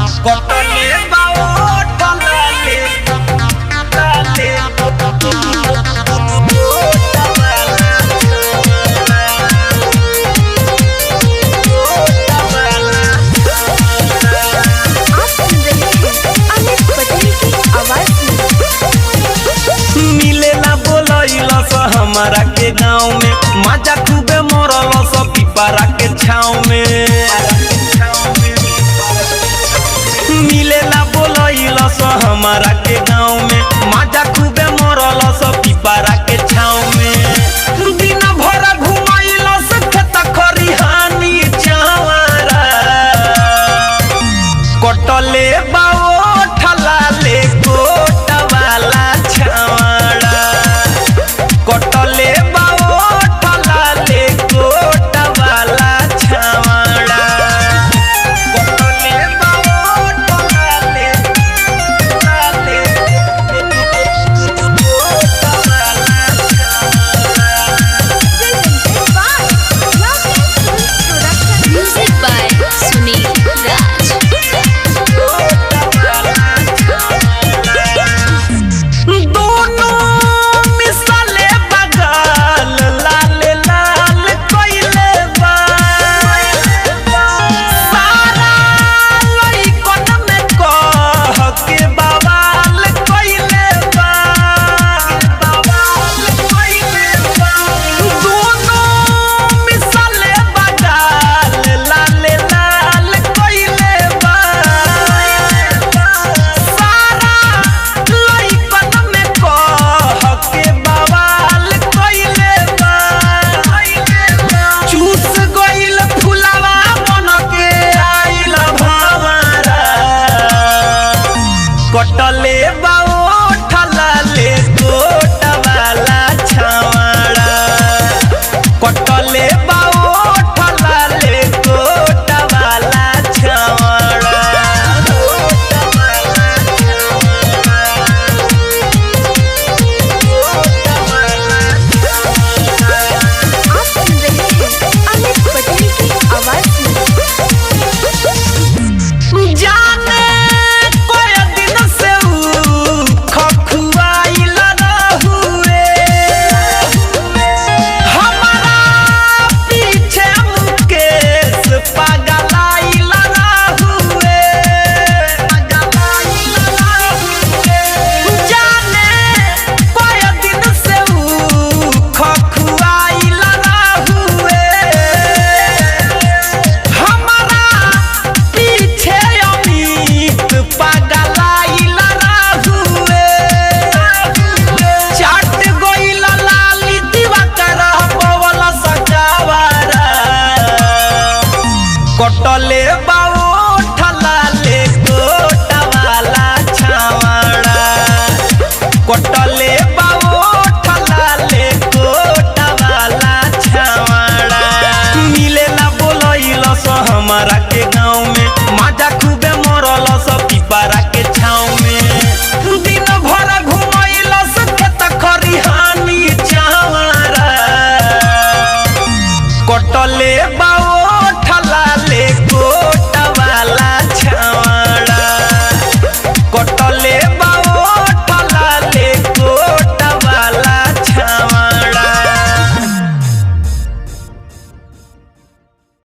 कटले बाओ टलाले टलाले हमारा के गाँव में मजा खूबे मरल सब पिपरा के छाँव में मिलेला बोलैल हमारा के गाँव में मजा खूबे मरल सब पिपरा के छाँव में दिन भर घुमैल खेत खरिहानी चावरा कटले बाओ ठलाले कोट वाला छावड़ा कटले बाओ ठलाले कोट वाला छावड़ा कटले बाओ ठलाले ठलाले कोट वाला Music by Sunil Raj. कटले बाओ ठलाले कोट वाला छावड़ा कटले बाओ ठलाले कोट वाला छावड़ा आप सुन रहे हैं अमित पटेल की आवाज में। जाने कटले बाओ ठलाले कोट वाला छावड़ा कटले बाओ ठलाले कोट वाला छावड़ा मिलेला बोलैल हमारा के